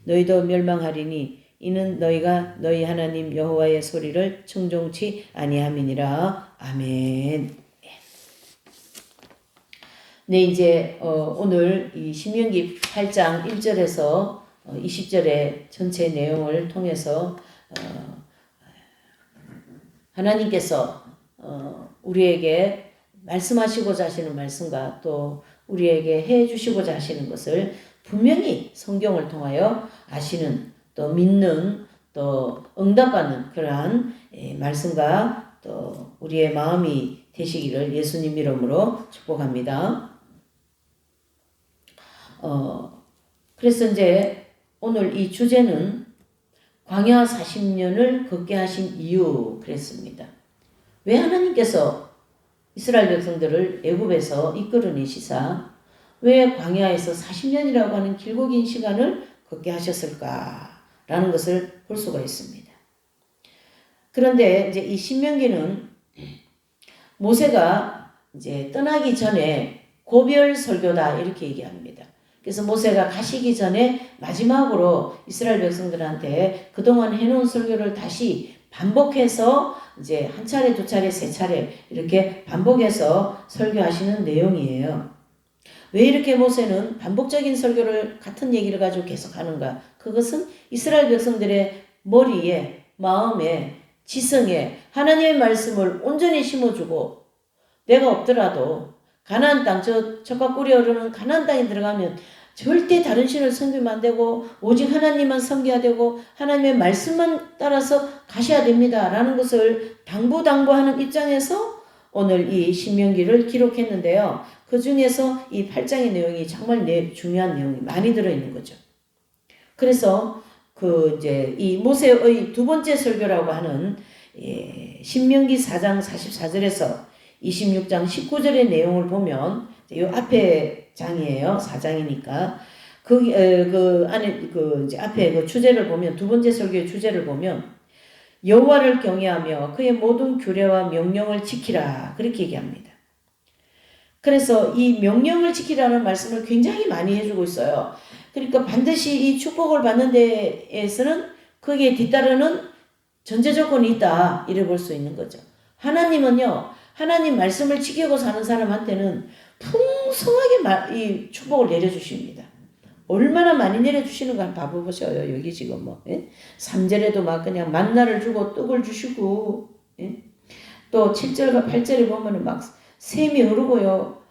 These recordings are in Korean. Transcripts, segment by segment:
너희도 멸망하리니 이는 너희가 너희 하나님 여호와의 소리를 청종치 아니함이니라. 아멘. 네, 이제 오늘 이 신명기 8장 1절에서 20절의 전체 내용을 통해서 하나님께서 우리에게 말씀하시고자 하시는 말씀과 또 우리에게 해 주시고자 하시는 것을 분명히 성경을 통하여 아시는, 또 믿는, 또 응답받는 그러한 말씀과 또 우리의 마음이 되시기를 예수님 이름으로 축복합니다. 그래서 이제 오늘 이 주제는 광야 40년을 걷게 하신 이유 그랬습니다. 왜 하나님께서 이스라엘 백성들을 애굽에서 이끌어내시사 왜 광야에서 40년이라고 하는 길고 긴 시간을 걷게 하셨을까라는 것을 볼 수가 있습니다. 그런데 이제 이 신명기는 모세가 이제 떠나기 전에 고별 설교다 이렇게 얘기합니다. 그래서 모세가 가시기 전에 마지막으로 이스라엘 백성들한테 그동안 해놓은 설교를 다시 반복해서 이제 한 차례, 두 차례, 세 차례 이렇게 반복해서 설교하시는 내용이에요. 왜 이렇게 모세는 반복적인 설교를 같은 얘기를 가지고 계속 하는가? 그것은 이스라엘 백성들의 머리에, 마음에, 지성에 하나님의 말씀을 온전히 심어주고 내가 없더라도 가나안 땅, 젖과 꿀이 흐르는 가나안 땅에 들어가면 절대 다른 신을 섬기면 안 되고 오직 하나님만 섬겨야 되고 하나님의 말씀만 따라서 가셔야 됩니다. 라는 것을 당부하는 입장에서 오늘 이 신명기를 기록했는데요. 그 중에서 이 8장의 내용이 정말 중요한 내용이 많이 들어있는 거죠. 그래서 이제 이 모세의 두 번째 설교라고 하는 신명기 4장 44절에서 26장 19절의 내용을 보면 이 앞에 장이에요. 4장이니까 그 안에 이제 앞에 그 주제를 보면 두 번째 설교의 주제를 보면 여호와를 경외하며 그의 모든 규례와 명령을 지키라 그렇게 얘기합니다. 그래서 이 명령을 지키라는 말씀을 굉장히 많이 해주고 있어요. 그러니까 반드시 이 축복을 받는 데에서는 거기에 뒤따르는 전제 조건이 있다 이래 볼 수 있는 거죠. 하나님은요. 하나님 말씀을 지키고 사는 사람한테는 풍성하게 이 축복을 내려주십니다. 얼마나 많이 내려주시는가 한번 봐보셔요. 여기 지금 3절에도 막 그냥 만나를 주고 떡을 주시고 또 7절과 8절에 보면은 막 샘이 흐르고요.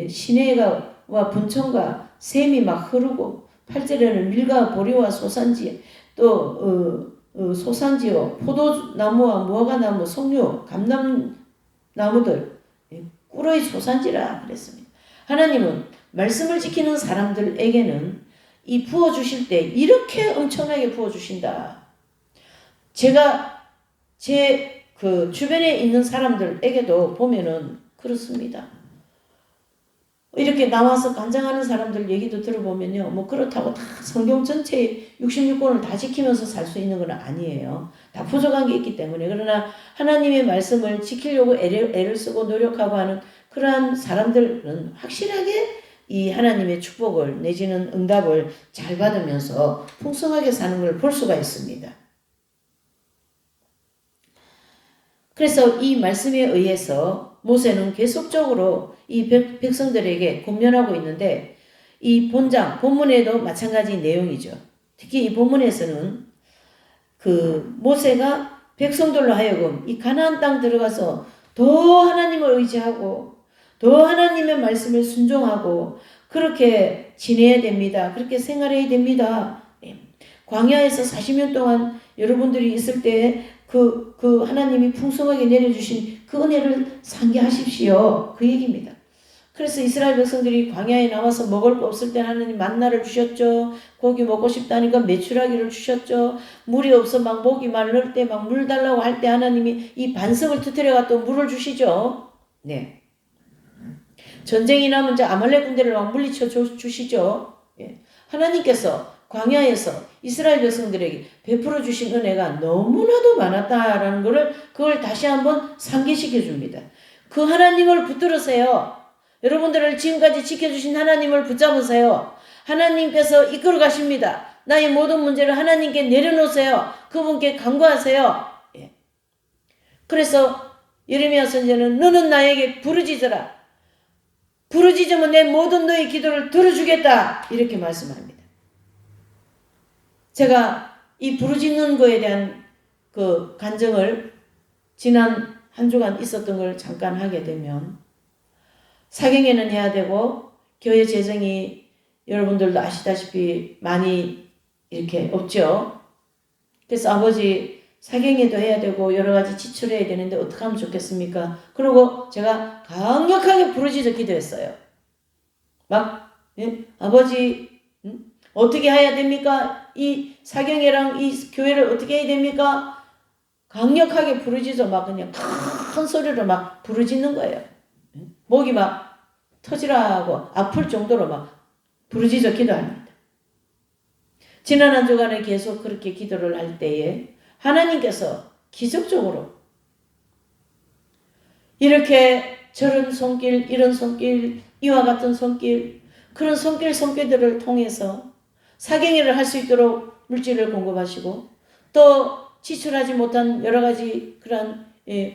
시내와 분천과 샘이 막 흐르고 8절에는 밀과 보리와 소산지 또 소산지요 포도나무와 무화과나무 석류 감람나무들 꿀의 소산지라 그랬습니다. 하나님은 말씀을 지키는 사람들에게는 이 부어주실 때 이렇게 엄청나게 부어주신다. 제가 제 그 주변에 있는 사람들에게도 보면은 그렇습니다. 이렇게 나와서 간증하는 사람들 얘기도 들어보면요. 뭐 그렇다고 다 성경 전체 66권을 다 지키면서 살 수 있는 건 아니에요. 다 부족한 게 있기 때문에. 그러나 하나님의 말씀을 지키려고 애를 쓰고 노력하고 하는 그러한 사람들은 확실하게 이 하나님의 축복을 내지는 응답을 잘 받으면서 풍성하게 사는 걸 볼 수가 있습니다. 그래서 이 말씀에 의해서 모세는 계속적으로 이 백성들에게 권면하고 있는데 이 본문에도 마찬가지 내용이죠. 특히 이 본문에서는 모세가 백성들로 하여금 이 가나안 땅 들어가서 더 하나님을 의지하고 더 하나님의 말씀을 순종하고 그렇게 지내야 됩니다. 그렇게 생활해야 됩니다. 광야에서 40년 동안 여러분들이 있을 때 그 하나님이 풍성하게 내려주신 그 은혜를 상기하십시오. 그 얘기입니다. 그래서 이스라엘 백성들이 광야에 나와서 먹을 거 없을 때 하나님 만나를 주셨죠. 고기 먹고 싶다니까 메추라기를 주셨죠. 물이 없어 막 목이 마를 때 막 물 달라고 할 때 하나님이 이 반석을 터뜨려가 또 물을 주시죠. 네. 전쟁이 나면 이제 아말렉 군대를 막 물리쳐 주시죠. 예. 하나님께서 광야에서 이스라엘 백성들에게 베풀어 주신 은혜가 너무나도 많았다라는 그걸 다시 한번 상기시켜 줍니다. 그 하나님을 붙들으세요. 여러분들을 지금까지 지켜주신 하나님을 붙잡으세요. 하나님께서 이끌어 가십니다. 나의 모든 문제를 하나님께 내려놓으세요. 그분께 간구하세요. 예. 그래서 예레미야 선지자는 너는 나에게 부르짖어라. 부르짖으면 내 모든 너의 기도를 들어주겠다. 이렇게 말씀합니다. 제가 이 부르짖는 거에 대한 그 간증을 지난 한 주간 있었던 걸 잠깐 하게 되면 사경에는 해야 되고 교회 재정이 여러분들도 아시다시피 많이 이렇게 없죠. 그래서 아버지 사경에도 해야 되고 여러 가지 지출해야 되는데 어떻게 하면 좋겠습니까? 그리고 제가 강력하게 부르짖어 기도했어요. 막 아버지 어떻게 해야 됩니까? 이 사경이랑 이 교회를 어떻게 해야 됩니까? 강력하게 부르짖어 막 그냥 큰 소리로 막 부르짖는 거예요. 목이 막 터지라고 아플 정도로 막 부르짖어 기도합니다. 지난 한 주간에 계속 그렇게 기도를 할 때에 하나님께서 기적적으로 이렇게 저런 손길, 이런 손길, 이와 같은 손길, 그런 손길들을 통해서 사경회를 할 수 있도록 물질을 공급하시고 또 지출하지 못한 여러 가지 그런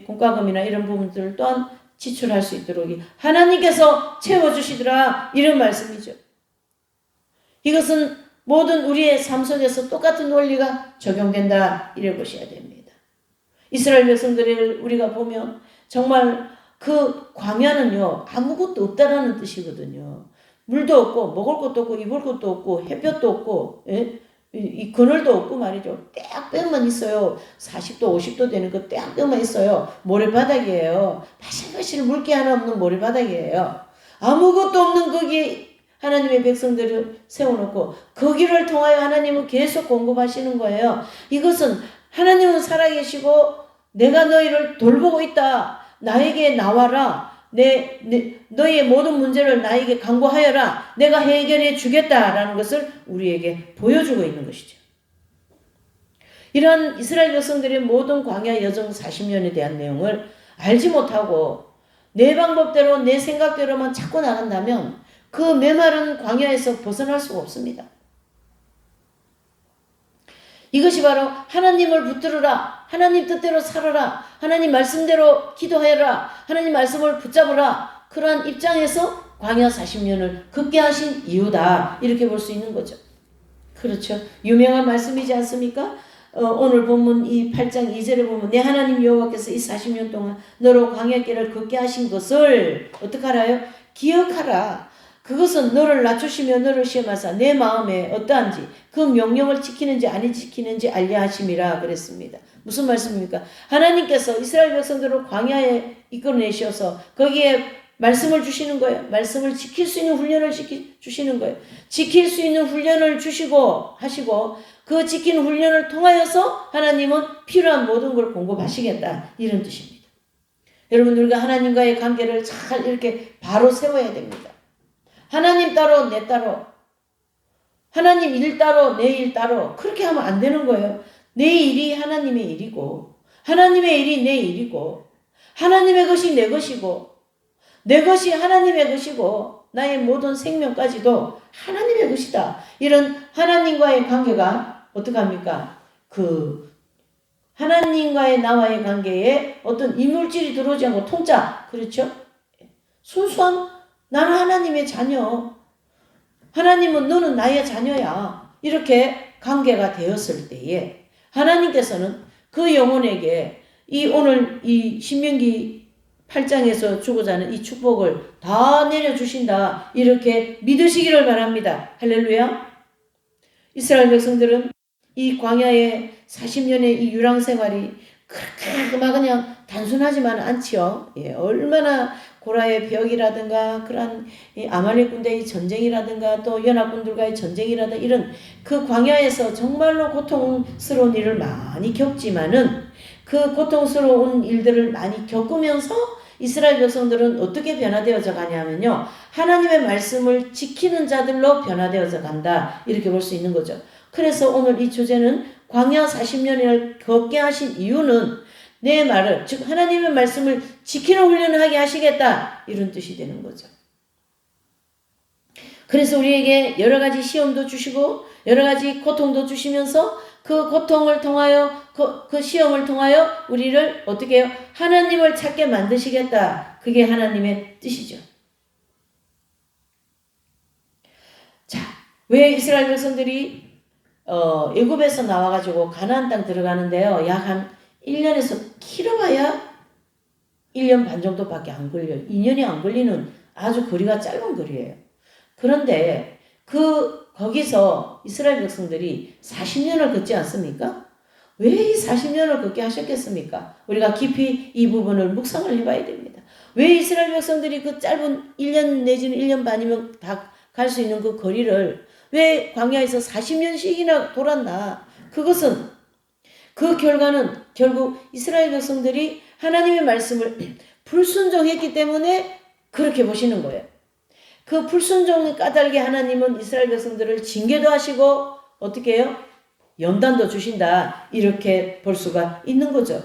공과금이나 이런 부분들을 또한 지출할 수 있도록 하나님께서 채워주시더라 이런 말씀이죠. 이것은 모든 우리의 삶 속에서 똑같은 원리가 적용된다 이래 보셔야 됩니다. 이스라엘 백성들을 우리가 보면 정말 그 광야는요 아무것도 없다라는 뜻이거든요. 물도 없고 먹을 것도 없고 입을 것도 없고 햇볕도 없고 이 그늘도 없고 말이죠. 떼약볕만 있어요. 40도 50도 되는 그 떼약볕만 있어요. 모래바닥이에요. 바실바실 물기 하나 없는 모래바닥이에요. 아무것도 없는 거기 하나님의 백성들을 세워놓고 거기를 통하여 하나님은 계속 공급하시는 거예요. 이것은 하나님은 살아계시고 내가 너희를 돌보고 있다. 나에게 나와라. 너희의 모든 문제를 나에게 간구하여라. 내가 해결해 주겠다라는 것을 우리에게 보여주고 있는 것이죠. 이런 이스라엘 백성들의 모든 광야 여정 40년에 대한 내용을 알지 못하고 내 방법대로 내 생각대로만 찾고 나간다면 그 메마른 광야에서 벗어날 수가 없습니다. 이것이 바로 하나님을 붙들어라. 하나님 뜻대로 살아라. 하나님 말씀대로 기도해라. 하나님 말씀을 붙잡으라. 그러한 입장에서 광야 40년을 걷게 하신 이유다. 이렇게 볼 수 있는 거죠. 그렇죠. 유명한 말씀이지 않습니까? 오늘 본문 이 8장 2절에 보면 내 하나님 여호와께서 이 40년 동안 너로 광야길을 걷게 하신 것을 어떻게 알아요? 기억하라. 그것은 너를 낮추시며 너를 시험하사 내 마음에 어떠한지 그 명령을 지키는지 아니 지키는지 알려 하심이라 그랬습니다. 무슨 말씀입니까? 하나님께서 이스라엘 백성들을 광야에 이끌어내셔서 거기에 말씀을 주시는 거예요. 말씀을 지킬 수 있는 훈련을 주시는 거예요. 지킬 수 있는 훈련을 주시고 하시고 그 지키는 훈련을 통하여서 하나님은 필요한 모든 걸 공급하시겠다. 이런 뜻입니다. 여러분 우리가 하나님과의 관계를 잘 이렇게 바로 세워야 됩니다. 하나님 따로 내 따로 하나님 일 따로 내 일 따로 그렇게 하면 안 되는 거예요. 내 일이 하나님의 일이고 하나님의 일이 내 일이고 하나님의 것이 내 것이고 내 것이 하나님의 것이고 나의 모든 생명까지도 하나님의 것이다. 이런 하나님과의 관계가 어떻게 합니까? 그 하나님과의 나와의 관계에 어떤 이물질이 들어오지 않고 통짜 그렇죠? 순수한 나는 하나님의 자녀. 하나님은 너는 나의 자녀야. 이렇게 관계가 되었을 때에 하나님께서는 그 영혼에게 오늘 이 신명기 8장에서 주고자 하는 이 축복을 다 내려주신다. 이렇게 믿으시기를 바랍니다. 할렐루야. 이스라엘 백성들은 이 광야의 40년의 이 유랑 생활이 그렇게 막 그냥 단순하지만 않지요. 예, 얼마나 고라의 벽이라든가 그런 아말렉 군대의 전쟁이라든가 또 연합군들과의 전쟁이라든가 이런 그 광야에서 정말로 고통스러운 일을 많이 겪지만은 그 고통스러운 일들을 많이 겪으면서 이스라엘 백성들은 어떻게 변화되어져 가냐면요. 하나님의 말씀을 지키는 자들로 변화되어져 간다. 이렇게 볼 수 있는 거죠. 그래서 오늘 이 주제는 광야 40년을 걷게 하신 이유는 내 말을 즉 하나님의 말씀을 지키는 훈련을 하게 하시겠다. 이런 뜻이 되는 거죠. 그래서 우리에게 여러 가지 시험도 주시고 여러 가지 고통도 주시면서 그 고통을 통하여 그 시험을 통하여 우리를 어떻게 해요? 하나님을 찾게 만드시겠다. 그게 하나님의 뜻이죠. 자, 왜 이스라엘 백성들이 애굽에서 나와가지고 가나안 땅 들어가는데요. 약 한 1년에서 길어봐야 1년 반 정도밖에 안 걸려요. 2년이 안 걸리는 아주 거리가 짧은 거리예요. 그런데 거기서 이스라엘 백성들이 40년을 걷지 않습니까? 왜 이 40년을 걷게 하셨겠습니까? 우리가 깊이 이 부분을 묵상을 해봐야 됩니다. 왜 이스라엘 백성들이 그 짧은 1년 내지는 1년 반이면 다 갈 수 있는 그 거리를 왜 광야에서 40년씩이나 돌았나? 그것은 그 결과는 결국 이스라엘 백성들이 하나님의 말씀을 불순종했기 때문에 그렇게 보시는 거예요. 그 불순종 까닭에 하나님은 이스라엘 백성들을 징계도 하시고 어떻게 해요? 연단도 주신다. 이렇게 볼 수가 있는 거죠.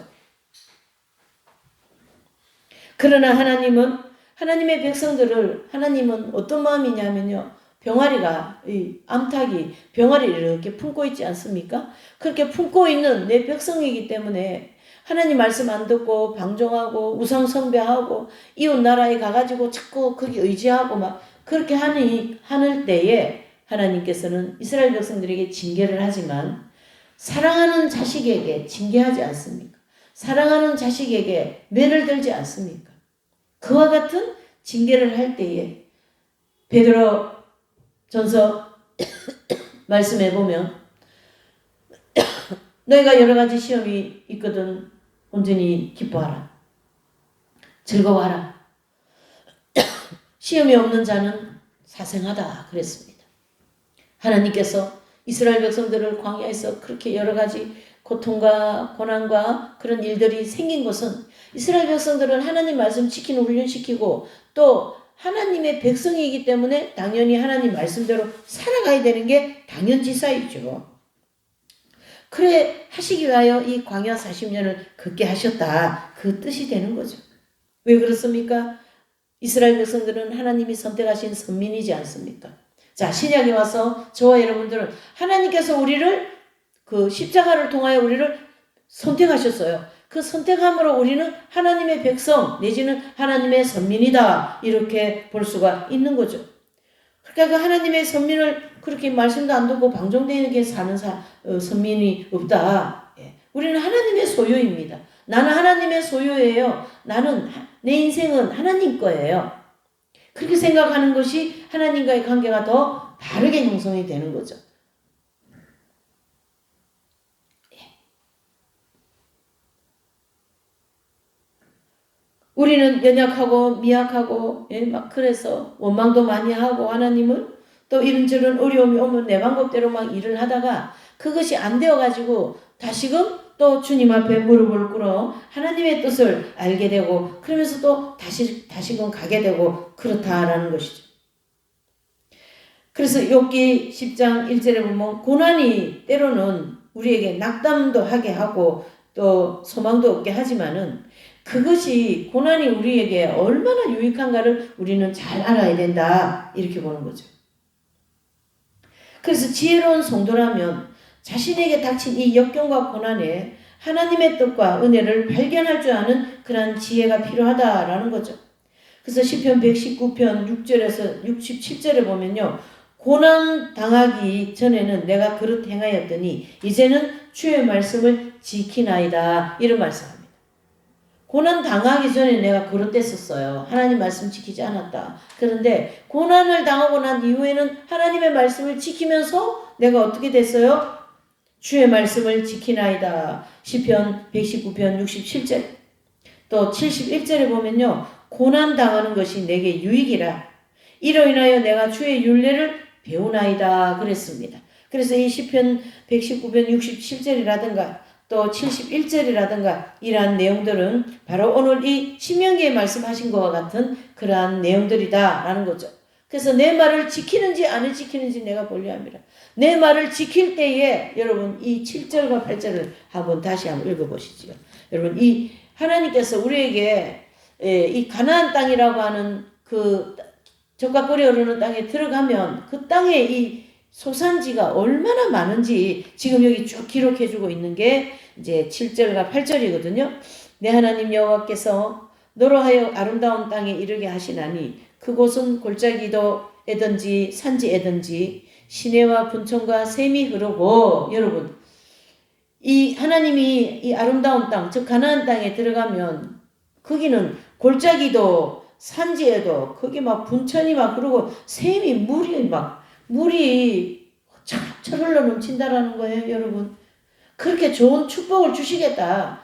그러나 하나님의 백성들을 하나님은 어떤 마음이냐면요. 병아리가 암탉이 병아리를 이렇게 품고 있지 않습니까? 그렇게 품고 있는 내 백성이기 때문에 하나님 말씀 안 듣고 방종하고 우상 숭배하고 이웃 나라에 가가지고 자꾸 거기 의지하고 막 그렇게 하는 때에 하나님께서는 이스라엘 백성들에게 징계를 하지만 사랑하는 자식에게 징계하지 않습니까? 사랑하는 자식에게 매를 들지 않습니까? 그와 같은 징계를 할 때에 베드로 전서 말씀해 보면 너희가 여러 가지 시험이 있거든 온전히 기뻐하라. 즐거워하라. 시험이 없는 자는 사생하다 그랬습니다. 하나님께서 이스라엘 백성들을 광야에서 그렇게 여러 가지 고통과 고난과 그런 일들이 생긴 것은 이스라엘 백성들은 하나님 말씀 지키는 훈련시키고 또 하나님의 백성이기 때문에 당연히 하나님 말씀대로 살아가야 되는 게 당연지사이죠. 그래 하시기 위하여 이 광야 40년을 걷게 하셨다. 그 뜻이 되는 거죠. 왜 그렇습니까? 이스라엘 백성들은 하나님이 선택하신 선민이지 않습니까? 자, 신약에 와서 저와 여러분들은 하나님께서 우리를 그 십자가를 통하여 우리를 선택하셨어요. 그 선택함으로 우리는 하나님의 백성 내지는 하나님의 선민이다. 이렇게 볼 수가 있는 거죠. 그러니까 그 하나님의 선민을 그렇게 말씀도 안 듣고 방종되게 사는 선민이 없다. 우리는 하나님의 소유입니다. 나는 하나님의 소유예요. 내 인생은 하나님 거예요. 그렇게 생각하는 것이 하나님과의 관계가 더 다르게 형성이 되는 거죠. 우리는 연약하고 미약하고 막 그래서 원망도 많이 하고 하나님은 또 이런저런 어려움이 오면 내 방법대로 막 일을 하다가 그것이 안 되어가지고 다시금 또 주님 앞에 무릎을 꿇어 하나님의 뜻을 알게 되고 그러면서 또 다시금 가게 되고 그렇다라는 것이죠. 그래서 욥기 10장 1절에 보면 고난이 때로는 우리에게 낙담도 하게 하고 또 소망도 없게 하지만은 그것이 고난이 우리에게 얼마나 유익한가를 우리는 잘 알아야 된다. 이렇게 보는 거죠. 그래서 지혜로운 성도라면 자신에게 닥친 이 역경과 고난에 하나님의 뜻과 은혜를 발견할 줄 아는 그러한 지혜가 필요하다라는 거죠. 그래서 시편 119편 6절에서 67절에 보면요. 고난 당하기 전에는 내가 그릇 행하였더니 이제는 주의 말씀을 지키나이다. 이런 말씀합니다. 고난 당하기 전에 내가 그릇됐었어요. 하나님 말씀 지키지 않았다. 그런데 고난을 당하고 난 이후에는 하나님의 말씀을 지키면서 내가 어떻게 됐어요? 주의 말씀을 지키나이다. 시편 119편 67절 또 71절에 보면요. 고난 당하는 것이 내게 유익이라. 이로 인하여 내가 주의 율례를 배우나이다. 그랬습니다. 그래서 이 시편 119편 67절이라든가 또 71절이라든가 이러한 내용들은 바로 오늘 이 신명기에 말씀하신 것과 같은 그러한 내용들이다라는 거죠. 그래서 내 말을 지키는지 안 지키는지 내가 보려합니다. 내 말을 지킬 때에 여러분 이 7절과 8절을 다시 한번 읽어보시죠. 여러분 이 하나님께서 우리에게 이 가나안 땅이라고 하는 그 젖과 꿀이 흐르는 땅에 들어가면 그 땅에 이 소산지가 얼마나 많은지 지금 여기 쭉 기록해주고 있는 게 이제 7절과 8절이거든요. 내 하나님 여호와께서 너로 하여 아름다운 땅에 이르게 하시나니 그곳은 골짜기도에든지 산지에든지 시내와 분천과 샘이 흐르고, 여러분 이 하나님이 이 아름다운 땅, 즉 가나안 땅에 들어가면 거기는 골짜기도 산지에도 거기 막 분천이 막 흐르고 샘이 물이 철철 흘러 넘친다라는 거예요, 여러분. 그렇게 좋은 축복을 주시겠다.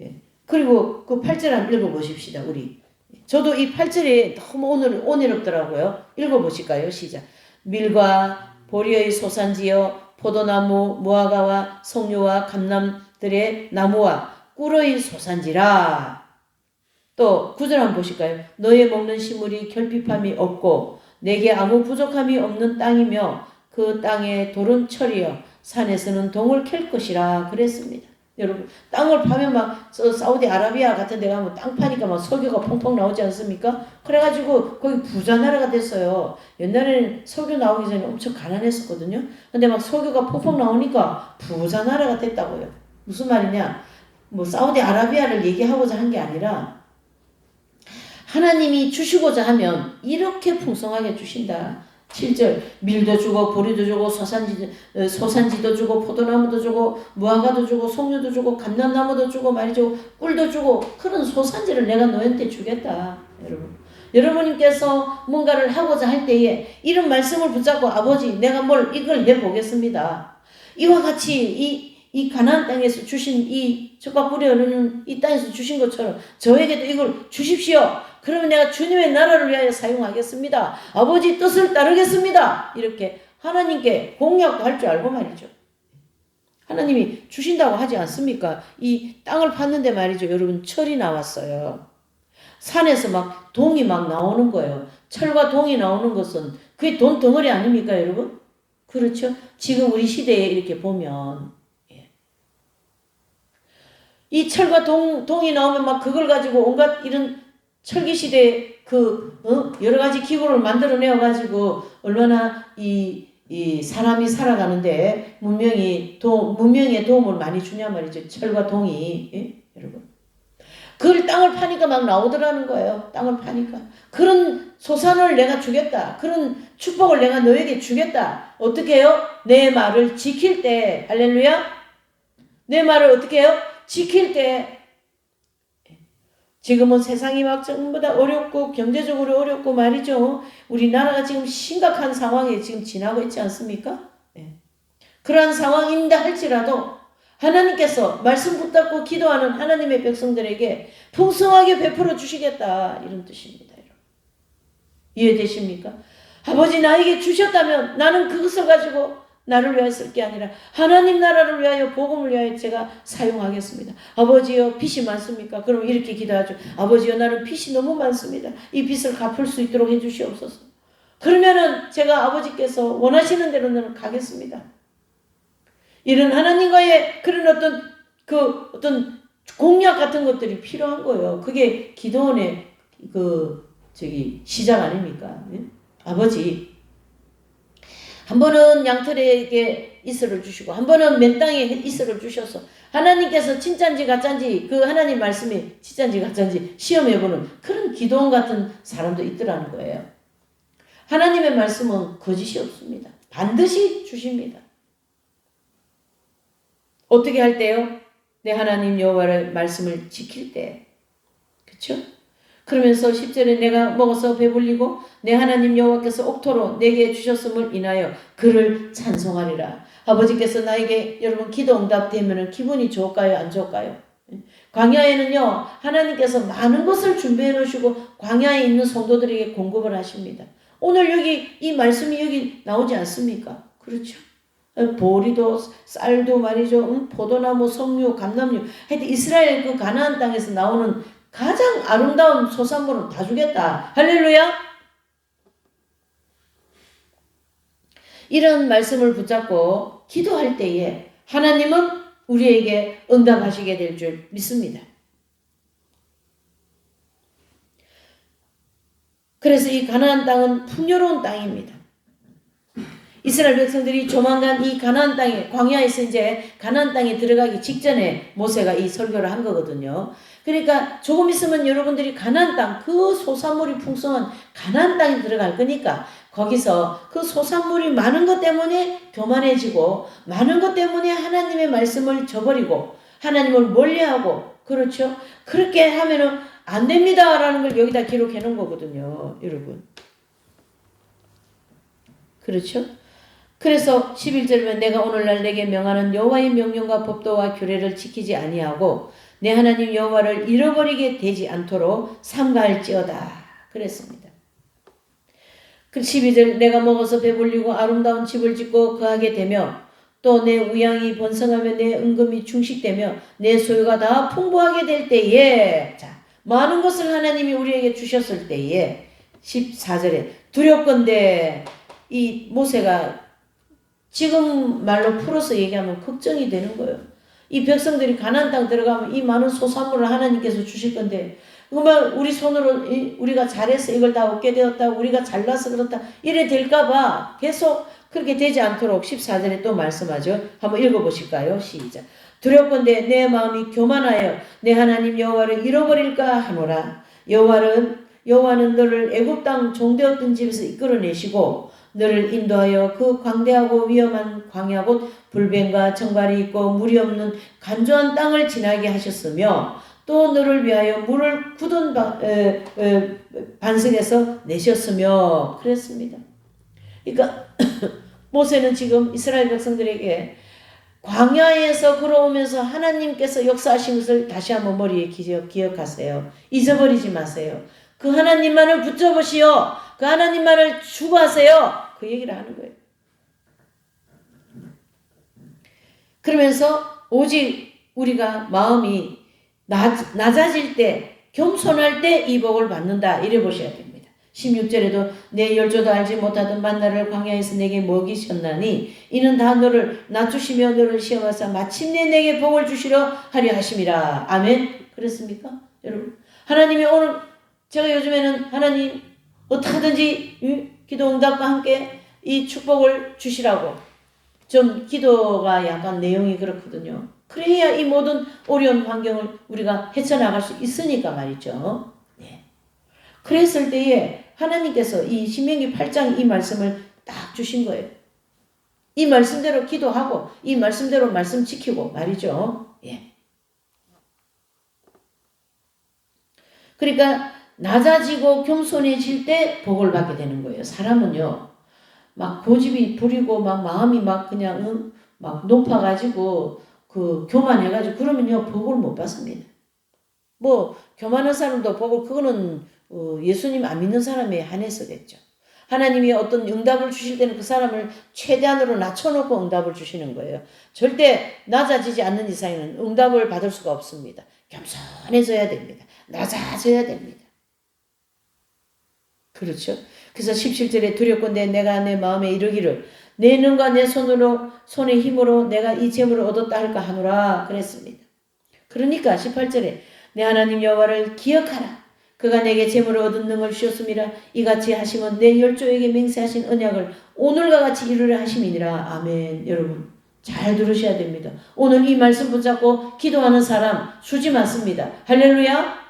예. 그리고 그 8절 한번 읽어보십시다, 우리. 저도 이 8절이 너무 오늘없더라고요. 읽어보실까요? 시작. 밀과 보리의 소산지여 포도나무, 무화과와 석류와 감람들의 나무와 꿀의 소산지라. 또 9절 한번 보실까요? 너의 먹는 식물이 결핍함이 없고 내게 아무 부족함이 없는 땅이며 그 땅에 돌은 철이여 산에서는 동을 캘 것이라 그랬습니다. 여러분 땅을 파면 막 사우디아라비아 같은 데 가면 땅 파니까 막 석유가 펑펑 나오지 않습니까? 그래가지고 거기 부자 나라가 됐어요. 옛날에는 석유 나오기 전에 엄청 가난했었거든요. 근데 막 석유가 펑펑 나오니까 부자 나라가 됐다고요. 무슨 말이냐? 뭐 사우디아라비아를 얘기하고자 한 게 아니라 하나님이 주시고자 하면 이렇게 풍성하게 주신다. 7절 밀도 주고 보리도 주고 소산지도 주고 포도나무도 주고 무화과도 주고 석류도 주고 감람나무도 주고 말이죠. 꿀도 주고 그런 소산지를 내가 너한테 주겠다. 여러분께서 뭔가를 하고자 할 때에 이런 말씀을 붙잡고 아버지 내가 이걸 해보겠습니다. 이와 같이 이 가나안 땅에서 주신 이 젖과 꿀이 흐르는 이 땅에서 주신 것처럼 저에게도 이걸 주십시오. 그러면 내가 주님의 나라를 위하여 사용하겠습니다. 아버지 뜻을 따르겠습니다. 이렇게 하나님께 공약도 할 줄 알고 말이죠. 하나님이 주신다고 하지 않습니까? 이 땅을 팠는데 말이죠. 여러분 철이 나왔어요. 산에서 막 동이 막 나오는 거예요. 철과 동이 나오는 것은 그게 돈 덩어리 아닙니까 여러분? 그렇죠? 지금 우리 시대에 이렇게 보면 이 철과 동이 나오면 막 그걸 가지고 온갖 이런 철기 시대에 여러 가지 기구를 만들어내어 가지고 얼마나 이 사람이 살아가는데 문명의 도움을 많이 주냐 말이죠. 철과 동이. 예? 여러분. 그걸 땅을 파니까 막 나오더라는 거예요. 땅을 파니까. 그런 소산을 내가 주겠다. 그런 축복을 내가 너에게 주겠다. 어떻게 해요? 내 말을 지킬 때. 할렐루야. 내 말을 어떻게 해요? 지킬 때. 지금은 세상이 막 전부 다 어렵고 경제적으로 어렵고 말이죠. 우리나라가 지금 심각한 상황에 지금 지나고 있지 않습니까? 네. 그러한 상황인다 할지라도 하나님께서 말씀 붙잡고 기도하는 하나님의 백성들에게 풍성하게 베풀어 주시겠다 이런 뜻입니다. 여러분. 이해되십니까? 아버지 나에게 주셨다면 나는 그것을 가지고 나를 위하여 쓸 게 아니라 하나님 나라를 위하여 복음을 위하여 제가 사용하겠습니다. 아버지여 빚이 많습니까? 그럼 이렇게 기도하죠. 아버지여 나는 빚이 너무 많습니다. 이 빚을 갚을 수 있도록 해주시옵소서. 그러면은 제가 아버지께서 원하시는 대로는 가겠습니다. 이런 하나님과의 그런 어떤 공약 같은 것들이 필요한 거예요. 그게 기도원의 시작 아닙니까? 네? 아버지 한 번은 양털에게 이슬을 주시고 한 번은 맨 땅에 이슬을 주셔서 하나님께서 진짜인지 가짜인지 그 하나님 말씀이 진짜인지 가짜인지 시험해보는 그런 기도원 같은 사람도 있더라는 거예요. 하나님의 말씀은 거짓이 없습니다. 반드시 주십니다. 어떻게 할 때요? 내 하나님 여호와의 말씀을 지킬 때. 그렇죠? 그러면서 10절에 내가 먹어서 배불리고 내 하나님 여호와께서 옥토로 내게 주셨음을 인하여 그를 찬송하리라. 아버지께서 나에게 여러분 기도 응답되면 기분이 좋을까요? 안 좋을까요? 광야에는요 하나님께서 많은 것을 준비해 놓으시고 광야에 있는 성도들에게 공급을 하십니다. 오늘 여기 이 말씀이 여기 나오지 않습니까? 그렇죠? 보리도 쌀도 말이죠. 포도나무, 석류, 감람류 하여튼 이스라엘 그 가나안 땅에서 나오는 가장 아름다운 소산물은 다 주겠다. 할렐루야. 이런 말씀을 붙잡고 기도할 때에 하나님은 우리에게 응답하시게 될 줄 믿습니다. 그래서 이 가나안 땅은 풍요로운 땅입니다. 이스라엘 백성들이 조만간 이 가나안 땅에 광야에서 이제 가나안 땅에 들어가기 직전에 모세가 이 설교를 한 거거든요. 그러니까 조금 있으면 여러분들이 가나안 땅, 그 소산물이 풍성한 가나안 땅에 들어갈 거니까 거기서 그 소산물이 많은 것 때문에 교만해지고 많은 것 때문에 하나님의 말씀을 저버리고 하나님을 멀리하고 그렇죠? 그렇게 하면은 안 됩니다라는 걸 여기다 기록해 놓은 거거든요. 여러분. 그렇죠? 그래서 11절에 내가 오늘날 내게 명하는 여호와의 명령과 법도와 규례를 지키지 아니하고 내 하나님 여호와를 잃어버리게 되지 않도록 삼가할지어다 그랬습니다. 그 12절 내가 먹어서 배불리고 아름다운 집을 짓고 거하게 되며 또 내 우양이 번성하며 내 은금이 충식되며 내 소유가 다 풍부하게 될 때에 자 많은 것을 하나님이 우리에게 주셨을 때에 14절에 두렵건대 이 모세가 지금 말로 풀어서 얘기하면 걱정이 되는 거예요. 이 백성들이 가나안 땅 들어가면 이 많은 소산물을 하나님께서 주실 건데 그러면 우리 손으로 우리가 잘해서 이걸 다 얻게 되었다. 우리가 잘나서 그렇다. 이래 될까 봐 계속 그렇게 되지 않도록 14절에 또 말씀하죠. 한번 읽어보실까요? 시작. 두렵건대 내 마음이 교만하여 내 하나님 여호와를 잃어버릴까 하노라. 여호와는 너를 애굽 땅 종되었던 집에서 이끌어내시고 너를 인도하여 그 광대하고 위험한 광야 곧 불뱀과 정갈이 있고 물이 없는 간조한 땅을 지나게 하셨으며 또 너를 위하여 물을 굳은 반석에서 내셨으며 그랬습니다. 그러니까 모세는 지금 이스라엘 백성들에게 광야에서 걸어오면서 하나님께서 역사하신 것을 다시 한번 머리에 기억하세요. 잊어버리지 마세요. 그 하나님만을 붙잡으시오. 그 하나님만을 추구하세요. 그 얘기를 하는 거예요. 그러면서 오직 우리가 마음이 낮아질 때 겸손할 때 이 복을 받는다. 이래 보셔야 됩니다. 16절에도 내 열조도 알지 못하던 만나를 광야에서 내게 먹이셨나니 이는 다 너를 낮추시며 너를 시험하사 마침내 내게 복을 주시려 하려 하심이라. 아멘. 그렇습니까? 여러분 하나님이 오늘 제가 요즘에는 하나님 어떻게든지 기도 응답과 함께 이 축복을 주시라고 좀 기도가 약간 내용이 그렇거든요. 그래야 이 모든 어려운 환경을 우리가 헤쳐나갈 수 있으니까 말이죠. 네. 그랬을 때에 하나님께서 이 신명기 8장 이 말씀을 딱 주신 거예요. 이 말씀대로 기도하고 이 말씀대로 말씀 지키고 말이죠. 예. 그러니까 낮아지고 겸손해질 때 복을 받게 되는 거예요. 사람은요, 막 고집이 부리고 막 마음이 막 그냥 막 높아가지고 그 교만해가지고 그러면요 복을 못 받습니다. 뭐 교만한 사람도 복을 그거는 예수님 안 믿는 사람에 한해서겠죠. 하나님이 어떤 응답을 주실 때는 그 사람을 최대한으로 낮춰놓고 응답을 주시는 거예요. 절대 낮아지지 않는 이상에는 응답을 받을 수가 없습니다. 겸손해져야 됩니다. 낮아져야 됩니다. 그렇죠? 그래서 17절에 두렵건대 내가 내 마음에 이르기를 내 눈과 내 손의 힘으로 내가 이 재물을 얻었다 할까 하노라 그랬습니다. 그러니까 18절에 내 하나님 여호와를 기억하라. 그가 내게 재물을 얻은 능을 주셨음이라. 이같이 하시면 내 열조에게 맹세하신 언약을 오늘과 같이 이루려 하심이니라. 아멘. 여러분 잘 들으셔야 됩니다. 오늘 이 말씀 붙잡고 기도하는 사람 수지 많습니다. 할렐루야.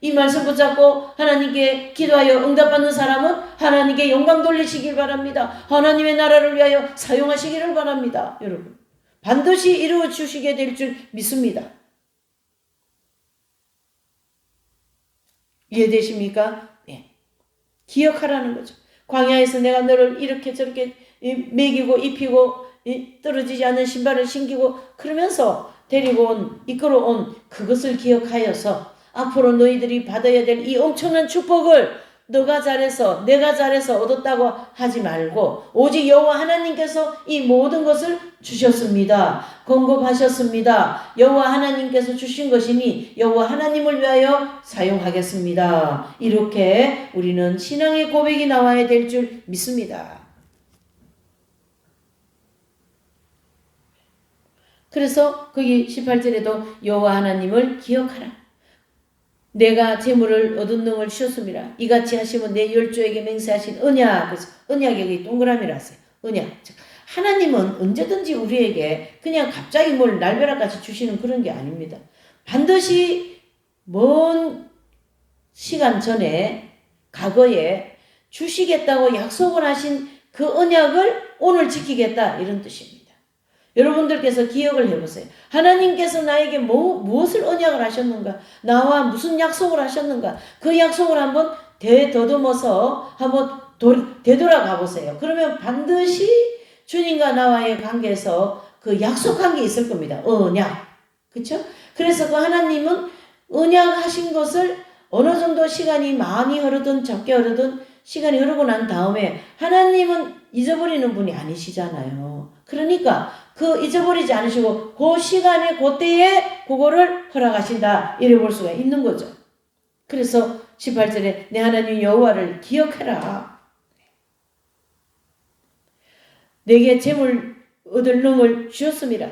이 말씀 붙잡고 하나님께 기도하여 응답받는 사람은 하나님께 영광 돌리시길 바랍니다. 하나님의 나라를 위하여 사용하시기를 바랍니다. 여러분 반드시 이루어 주시게 될 줄 믿습니다. 이해되십니까? 네. 기억하라는 거죠. 광야에서 내가 너를 이렇게 저렇게 먹이고 입히고 떨어지지 않는 신발을 신기고 그러면서 이끌어온 그것을 기억하여서 앞으로 너희들이 받아야 될 이 엄청난 축복을 너가 잘해서 내가 잘해서 얻었다고 하지 말고 오직 여호와 하나님께서 이 모든 것을 주셨습니다. 공급하셨습니다. 여호와 하나님께서 주신 것이니 여호와 하나님을 위하여 사용하겠습니다. 이렇게 우리는 신앙의 고백이 나와야 될 줄 믿습니다. 그래서 거기 18절에도 여호와 하나님을 기억하라. 내가 재물을 얻은 능을 주셨습니다. 이같이 하시면 내 열조에게 맹세하신 언약. 그래서 언약이 여기 동그라미라 했어요. 언약. 즉, 하나님은 언제든지 우리에게 그냥 갑자기 뭘 날벼락같이 주시는 그런 게 아닙니다. 반드시 먼 시간 전에 과거에 주시겠다고 약속을 하신 그 언약을 오늘 지키겠다 이런 뜻입니다. 여러분들께서 기억을 해보세요. 하나님께서 나에게 무엇을 언약을 하셨는가? 나와 무슨 약속을 하셨는가? 그 약속을 한번 되더듬어서 한번 되돌아가 보세요. 그러면 반드시 주님과 나와의 관계에서 그 약속한 게 있을 겁니다. 언약. 그렇죠? 그래서 그 하나님은 언약하신 것을 어느 정도 시간이 많이 흐르든 적게 흐르든 시간이 흐르고 난 다음에 하나님은 잊어버리는 분이 아니시잖아요. 그러니까 그 잊어버리지 않으시고 그 시간에 그때에 그거를 허락하신다 이래 볼 수가 있는 거죠. 그래서 18절에 내 하나님 여호와를 기억해라. 내게 재물 얻을 능을 주셨습니다.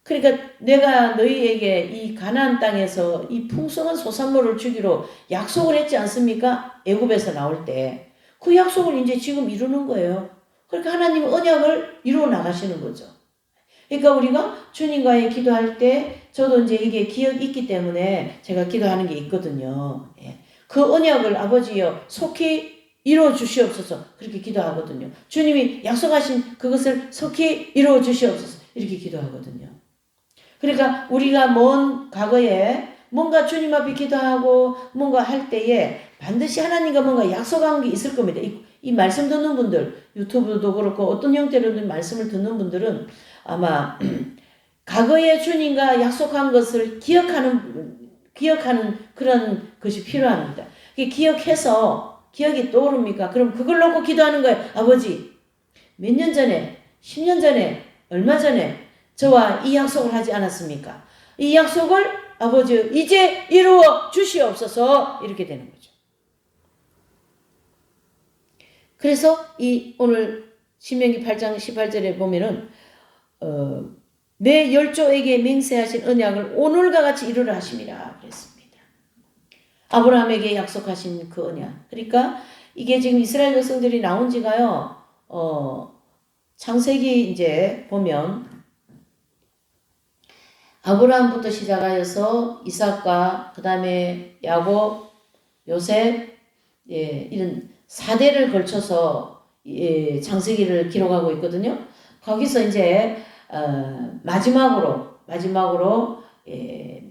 그러니까 내가 너희에게 이 가나안 땅에서 이 풍성한 소산물을 주기로 약속을 했지 않습니까? 애굽에서 나올 때. 그 약속을 이제 지금 이루는 거예요. 그러니까 하나님은 언약을 이루어 나가시는 거죠. 그러니까 우리가 주님과의 기도할 때 저도 이제 이게 기억이 있기 때문에 제가 기도하는 게 있거든요. 그 언약을 아버지여 속히 이루어 주시옵소서 그렇게 기도하거든요. 주님이 약속하신 그것을 속히 이루어 주시옵소서 이렇게 기도하거든요. 그러니까 우리가 먼 과거에 뭔가 주님 앞에 기도하고 뭔가 할 때에 반드시 하나님과 뭔가 약속한 게 있을 겁니다. 이 말씀 듣는 분들, 유튜브도 그렇고 어떤 형태로든 말씀을 듣는 분들은 아마 과거에 주님과 약속한 것을 기억하는 그런 것이 필요합니다. 기억해서 기억이 떠오릅니까? 그럼 그걸 놓고 기도하는 거예요. 아버지, 몇 년 전에, 10년 전에, 얼마 전에 저와 이 약속을 하지 않았습니까? 이 약속을 아버지 이제 이루어 주시옵소서 이렇게 되는 거죠. 그래서 이 오늘 신명기 8장 18절에 보면은 내 열조에게 맹세하신 언약을 오늘과 같이 이루라 하심이라 그랬습니다. 아브라함에게 약속하신 그 언약. 그러니까 이게 지금 이스라엘 백성들이 나온 지가요. 창세기 이제 보면 아브라함부터 시작하여서 이삭과 그 다음에 야곱, 요셉 이런 4대를 걸쳐서 창세기를 기록하고 있거든요. 거기서 이제 마지막으로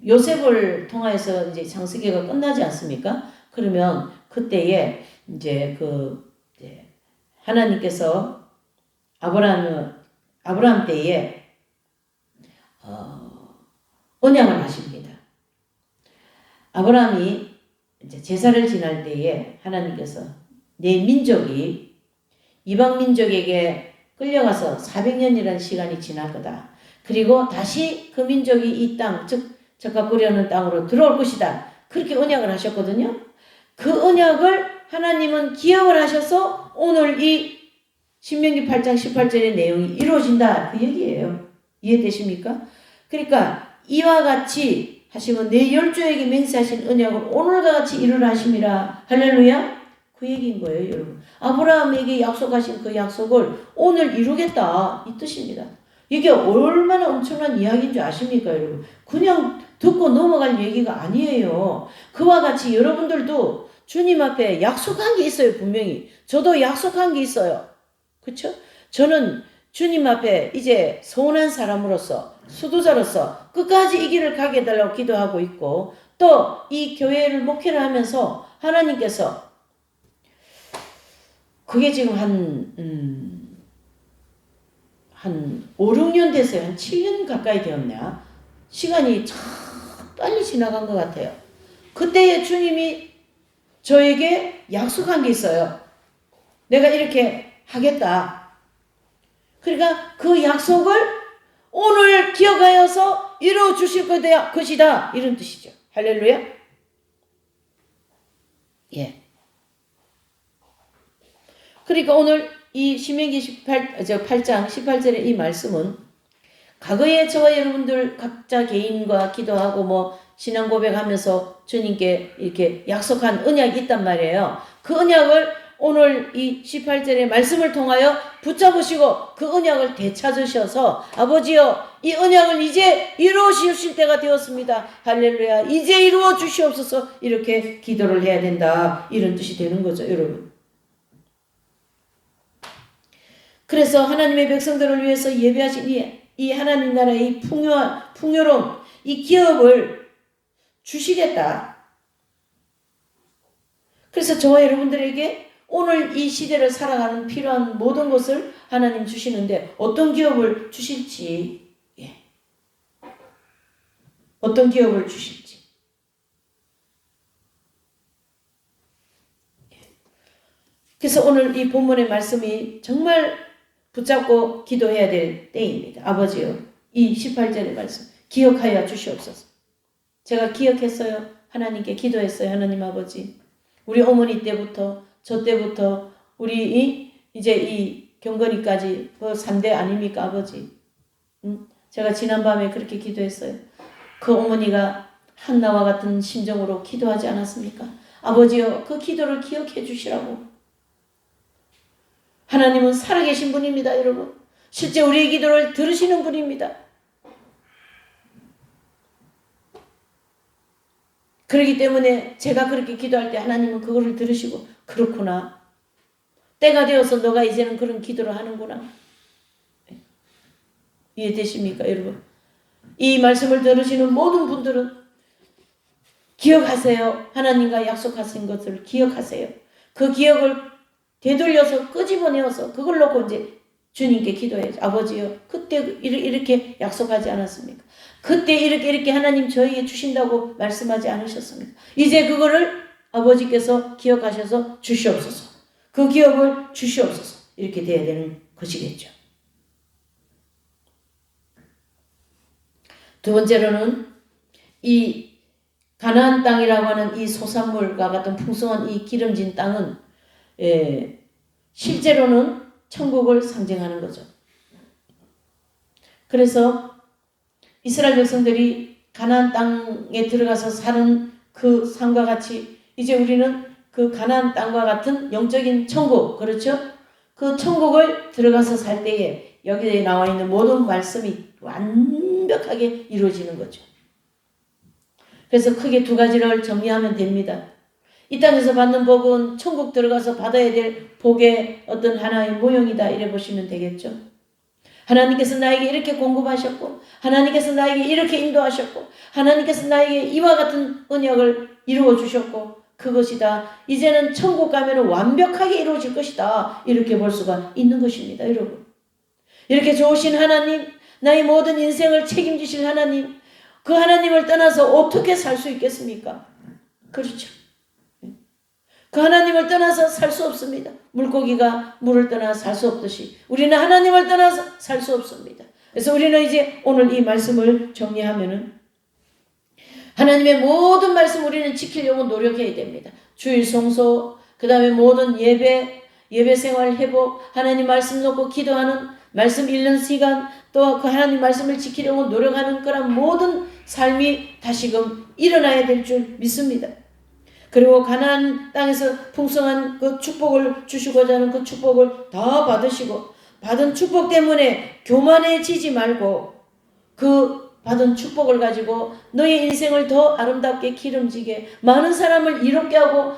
요셉을 통해서 이제 창세기가 끝나지 않습니까? 그러면 그때에 이제 하나님께서 아브라함 때에 언약을 하십니다. 아브라함이 이제 제사를 지날 때에 하나님께서 내 민족이 이방 민족에게 끌려가서 400년이라는 시간이 지날 거다. 그리고 다시 그 민족이 이 땅, 즉 적과 꿀이는 땅으로 들어올 것이다. 그렇게 언약을 하셨거든요. 그 언약을 하나님은 기억을 하셔서 오늘 이 신명기 8장 18절의 내용이 이루어진다. 그 얘기예요. 이해되십니까? 그러니까 이와 같이 하시면 내 열조에게 맹세하신 언약을 오늘과 같이 이루라 하심이라. 할렐루야. 그 얘기인 거예요, 여러분. 아브라함에게 약속하신 그 약속을 오늘 이루겠다. 이 뜻입니다. 이게 얼마나 엄청난 이야기인 줄 아십니까, 여러분? 그냥 듣고 넘어갈 얘기가 아니에요. 그와 같이 여러분들도 주님 앞에 약속한 게 있어요, 분명히. 저도 약속한 게 있어요. 그렇죠? 저는 주님 앞에 이제 서운한 사람으로서 수도자로서 끝까지 이 길을 가게 해달라고 기도하고 있고 또 이 교회를 목회를 하면서 하나님께서 그게 지금 한 5, 6년 됐어요. 한 7년 가까이 되었나? 시간이 참 빨리 지나간 것 같아요. 그때에 주님이 저에게 약속한 게 있어요. 내가 이렇게 하겠다. 그러니까 그 약속을 오늘 기억하여서 이루어 주실 것이다. 이런 뜻이죠. 할렐루야. 예. 그러니까 오늘 이 신명기 8장 18절의 이 말씀은 과거에 저와 여러분들 각자 개인과 기도하고 신앙 고백하면서 주님께 이렇게 약속한 언약이 있단 말이에요. 그 언약을 오늘 이 18절의 말씀을 통하여 붙잡으시고 그 언약을 되찾으셔서 아버지여 이 언약을 이제 이루어 주실 때가 되었습니다. 할렐루야. 이제 이루어 주시옵소서. 이렇게 기도를 해야 된다. 이런 뜻이 되는 거죠, 여러분. 그래서 하나님의 백성들을 위해서 예배하신 이 하나님 나라의 이 풍요로움, 이 기업을 주시겠다. 그래서 저와 여러분들에게 오늘 이 시대를 살아가는 필요한 모든 것을 하나님 주시는데 어떤 기업을 주실지, 어떤 기업을 주실지. 그래서 오늘 이 본문의 말씀이 정말 붙잡고 기도해야 될 때입니다. 아버지요, 이 18절의 말씀 기억하여 주시옵소서. 제가 기억했어요. 하나님께 기도했어요. 하나님 아버지, 우리 어머니 때부터 저 때부터 우리 이제 이 경건이까지 그 3대 아닙니까 아버지? 제가 지난밤에 그렇게 기도했어요. 그 어머니가 한나와 같은 심정으로 기도하지 않았습니까? 아버지여, 그 기도를 기억해 주시라고. 하나님은 살아계신 분입니다, 여러분. 실제 우리의 기도를 들으시는 분입니다. 그렇기 때문에 제가 그렇게 기도할 때 하나님은 그거를 들으시고, 그렇구나. 때가 되어서 너가 이제는 그런 기도를 하는구나. 이해되십니까, 여러분? 이 말씀을 들으시는 모든 분들은 기억하세요. 하나님과 약속하신 것을 기억하세요. 그 기억을 되돌려서 끄집어내어서 그걸 놓고 이제 주님께 기도해야죠. 아버지요, 그때 이렇게 약속하지 않았습니까? 그때 이렇게 하나님 저에게 주신다고 말씀하지 않으셨습니까? 이제 그거를 아버지께서 기억하셔서 주시옵소서. 그 기업을 주시옵소서. 이렇게 돼야 되는 것이겠죠. 두 번째로는 이 가나안 땅이라고 하는 이 소산물과 같은 풍성한 이 기름진 땅은 실제로는 천국을 상징하는 거죠. 그래서 이스라엘 백성들이 가나안 땅에 들어가서 사는 그 삶과 같이 이제 우리는 그 가나안 땅과 같은 영적인 천국, 그렇죠? 그 천국을 들어가서 살 때에 여기에 나와 있는 모든 말씀이 완벽하게 이루어지는 거죠. 그래서 크게 두 가지를 정리하면 됩니다. 이 땅에서 받는 복은 천국 들어가서 받아야 될 복의 어떤 하나의 모형이다, 이래 보시면 되겠죠. 하나님께서 나에게 이렇게 공급하셨고, 하나님께서 나에게 이렇게 인도하셨고, 하나님께서 나에게 이와 같은 언약을 이루어 주셨고, 그것이다. 이제는 천국 가면 완벽하게 이루어질 것이다. 이렇게 볼 수가 있는 것입니다, 여러분. 이렇게 좋으신 하나님, 나의 모든 인생을 책임지실 하나님, 그 하나님을 떠나서 어떻게 살 수 있겠습니까? 그렇죠. 그 하나님을 떠나서 살 수 없습니다. 물고기가 물을 떠나 살 수 없듯이 우리는 하나님을 떠나서 살 수 없습니다. 그래서 우리는 이제 오늘 이 말씀을 정리하면은 하나님의 모든 말씀 우리는 지키려고 노력해야 됩니다. 주일 성소, 그 다음에 모든 예배 생활 회복, 하나님 말씀 놓고 기도하는, 말씀 읽는 시간, 또 그 하나님 말씀을 지키려고 노력하는 그런 모든 삶이 다시금 일어나야 될 줄 믿습니다. 그리고 가나안 땅에서 풍성한 그 축복을 주시고자 하는 그 축복을 다 받으시고, 받은 축복 때문에 교만해지지 말고 그 받은 축복을 가지고 너의 인생을 더 아름답게 기름지게 많은 사람을 이롭게 하고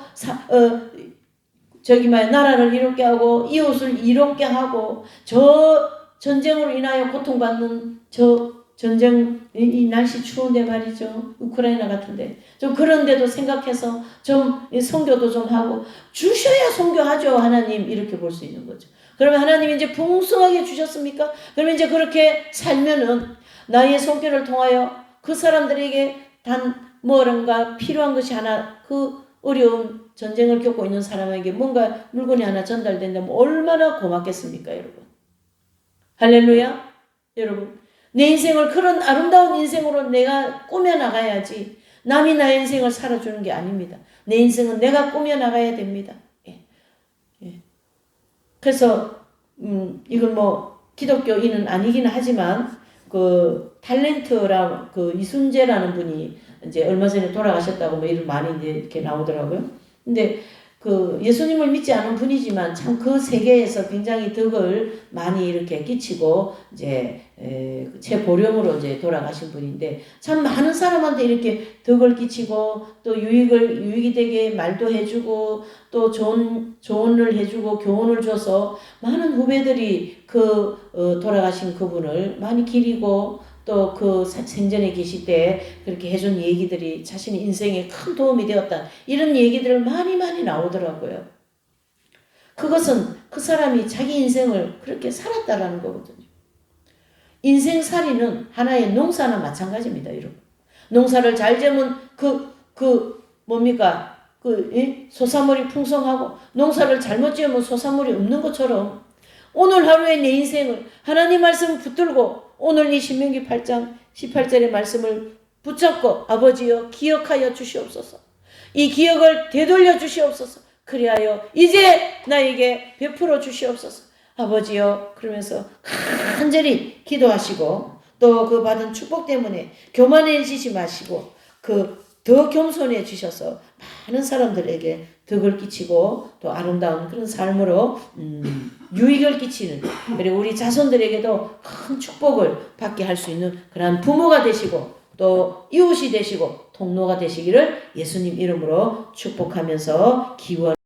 나라를 이롭게 하고 이웃을 이롭게 하고, 저 전쟁으로 인하여 고통받는 저 전쟁, 이 날씨 추운데 말이죠. 우크라이나 같은데 좀 그런데도 생각해서 좀 선교도 좀 하고 주셔야 선교하죠, 하나님. 이렇게 볼 수 있는 거죠. 그러면 하나님이 이제 풍성하게 주셨습니까? 그러면 이제 그렇게 살면은 나의 선교를 통하여 그 사람들에게 단 뭔가 필요한 것이 하나, 그 어려운 전쟁을 겪고 있는 사람에게 뭔가 물건이 하나 전달된다면 얼마나 고맙겠습니까, 여러분? 할렐루야. 여러분, 내 인생을 그런 아름다운 인생으로 내가 꾸며나가야지 남이 나의 인생을 살아주는 게 아닙니다. 내 인생은 내가 꾸며나가야 됩니다. 그래서 이건 뭐 기독교인은 아니긴 하지만 그 탤런트라 그 이순재라는 분이 이제 얼마 전에 돌아가셨다고 뭐 이런 많이 이제 이렇게 나오더라고요. 근데 그 예수님을 믿지 않은 분이지만 참 그 세계에서 굉장히 덕을 많이 이렇게 끼치고 이제 최고령으로 이제 돌아가신 분인데 참 많은 사람한테 이렇게 덕을 끼치고 또 유익이 되게 말도 해주고 또 조언을 해주고 교훈을 줘서 많은 후배들이 돌아가신 그분을 많이 기리고 또 그 생전에 계실 때 그렇게 해준 얘기들이 자신의 인생에 큰 도움이 되었다. 이런 얘기들을 많이 나오더라고요. 그것은 그 사람이 자기 인생을 그렇게 살았다라는 거거든요. 인생살이는 하나의 농사나 마찬가지입니다, 여러분. 농사를 잘 지으면 뭡니까? 소사물이 풍성하고 농사를 잘못 지으면 소사물이 없는 것처럼 오늘 하루의 내 인생을 하나님 말씀을 붙들고 오늘 이 신명기 8장 18절의 말씀을 붙잡고 아버지여 기억하여 주시옵소서. 이 기억을 되돌려 주시옵소서. 그리하여 이제 나에게 베풀어 주시옵소서. 아버지여 그러면서 간절히 기도하시고 또 그 받은 축복 때문에 교만해지지 마시고 더 겸손해지셔서 많은 사람들에게 덕을 끼치고 또 아름다운 그런 삶으로 유익을 끼치는 그리고 우리 자손들에게도 큰 축복을 받게 할 수 있는 그러한 부모가 되시고 또 이웃이 되시고 통로가 되시기를 예수님 이름으로 축복하면서 기원